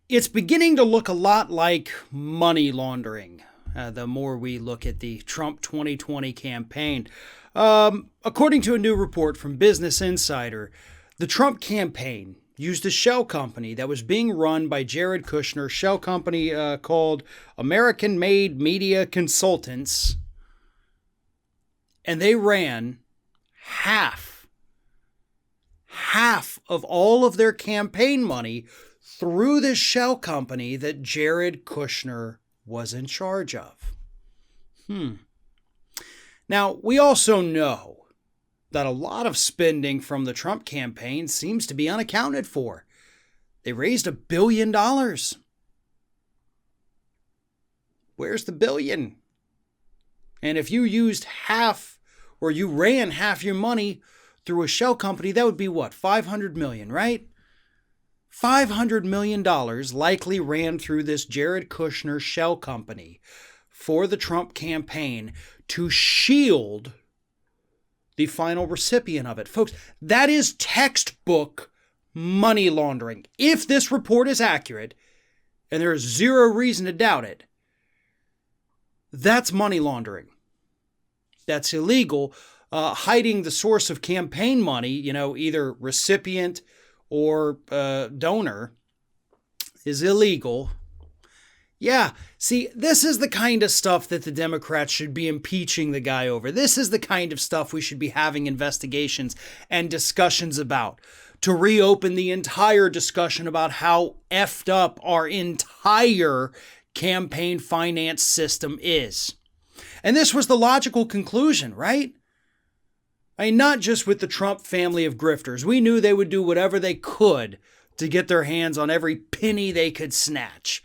It's beginning to look a lot like money laundering. The more we look at the Trump 2020 campaign. According to a new report from Business Insider, the Trump campaign used a shell company that was being run by Jared Kushner, shell company called American Made Media Consultants, and they ran half of all of their campaign money through this shell company that Jared Kushner was in charge of. Now, we also know that a lot of spending from the Trump campaign seems to be unaccounted for. They raised $1 billion. Where's the billion? And if you used half, or you ran half your money through a shell company, that would be what? $500 million, right? $500 million likely ran through this Jared Kushner shell company for the Trump campaign to shield the final recipient of it. Folks, that is textbook money laundering. If this report is accurate, and there is zero reason to doubt it, that's money laundering. That's illegal. Hiding the source of campaign money, either recipient or donor, is illegal. Yeah, see, this is the kind of stuff that the Democrats should be impeaching the guy over. This is the kind of stuff we should be having investigations and discussions about, to reopen the entire discussion about how effed up our entire campaign finance system is. And this was the logical conclusion, right? I mean, not just with the Trump family of grifters. We knew they would do whatever they could to get their hands on every penny they could snatch.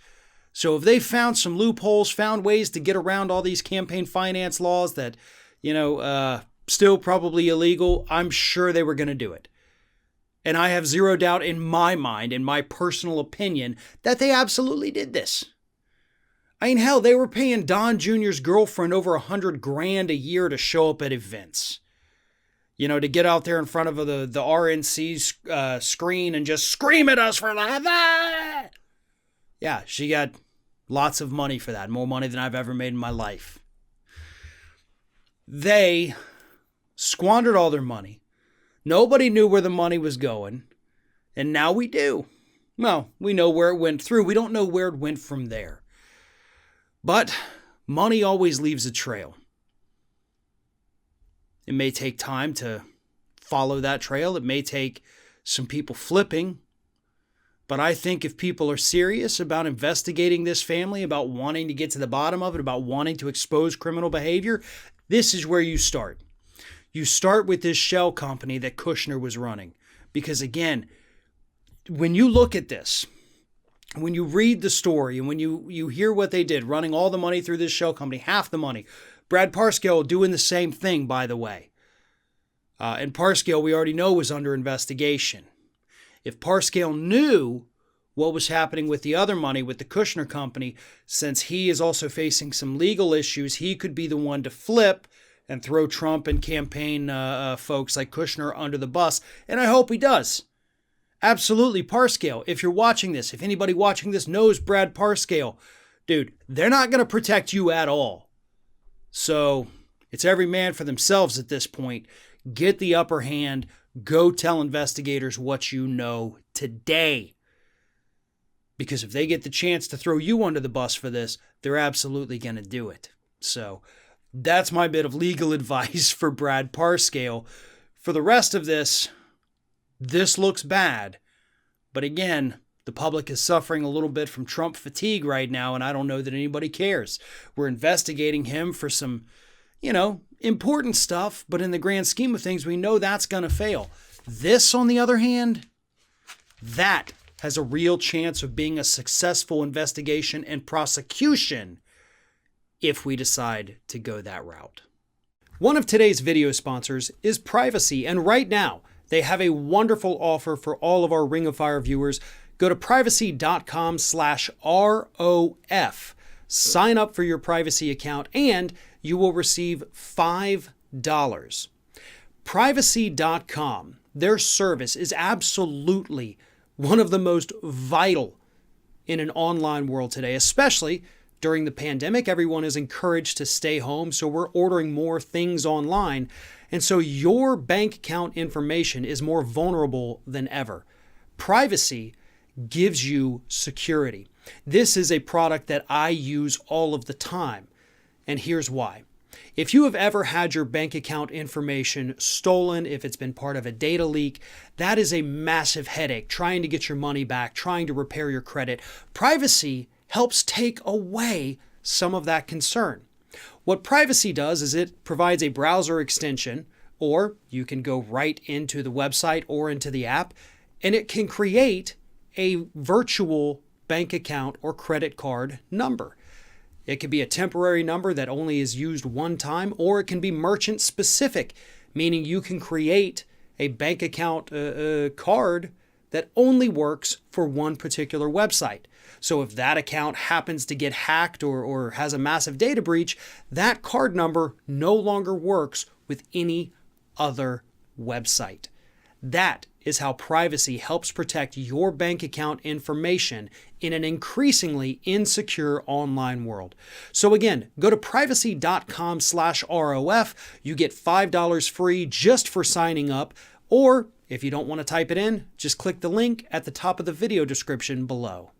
So if they found some loopholes, found ways to get around all these campaign finance laws that, still probably illegal, I'm sure they were going to do it. And I have zero doubt in my mind, in my personal opinion, that they absolutely did this. I mean, hell, they were paying Don Jr.'s girlfriend over $100,000 a year to show up at events. To get out there in front of the RNC screen and just scream at us for that. Yeah, she got lots of money for that, more money than I've ever made in my life. They squandered all their money. Nobody knew where the money was going, and now we do. Well, we know where it went through. We don't know where it went from there. But money always leaves a trail. It may take time to follow that trail. It may take some people flipping. But I think if people are serious about investigating this family, about wanting to get to the bottom of it, about wanting to expose criminal behavior, this is where you start. You start with this shell company that Kushner was running. Because again, when you look at this, when you read the story and when you hear what they did, running all the money through this shell company, half the money, Brad Parscale doing the same thing, by the way. And Parscale, we already know, was under investigation. If Parscale knew what was happening with the other money with the Kushner company, since he is also facing some legal issues, he could be the one to flip and throw Trump and campaign folks like Kushner under the bus. And I hope he does. Absolutely, Parscale. If you're watching this, if anybody watching this knows Brad Parscale, dude, they're not going to protect you at all. So it's every man for themselves at this point. Get the upper hand. Go tell investigators what you know today. Because if they get the chance to throw you under the bus for this, they're absolutely going to do it. So that's my bit of legal advice for Brad Parscale. For the rest of this looks bad. But again, the public is suffering a little bit from Trump fatigue right now, and I don't know that anybody cares. We're investigating him for some, important stuff, but in the grand scheme of things, we know that's going to fail. This, on the other hand, that has a real chance of being a successful investigation and prosecution if we decide to go that route. One of today's video sponsors is Privacy, and right now, they have a wonderful offer for all of our Ring of Fire viewers. Go to privacy.com/ROF. Sign up for your Privacy account and you will receive $5. Privacy.com, their service is absolutely one of the most vital in an online world today, especially during the pandemic. Everyone is encouraged to stay home, so we're ordering more things online. And so your bank account information is more vulnerable than ever. Privacy gives you security. This is a product that I use all of the time, and here's why. If you have ever had your bank account information stolen, if it's been part of a data leak, that is a massive headache, trying to get your money back, trying to repair your credit. Privacy helps take away some of that concern. What Privacy does is it provides a browser extension, or you can go right into the website or into the app, and it can create a virtual bank account or credit card number. It could be a temporary number that only is used one time, or it can be merchant specific, meaning you can create a bank account card that only works for one particular website. So if that account happens to get hacked or has a massive data breach, that card number no longer works with any other website. That is how Privacy helps protect your bank account information in an increasingly insecure online world. So again, go to privacy.com/ROF. You get $5 free just for signing up. Or if you don't want to type it in, just click the link at the top of the video description below.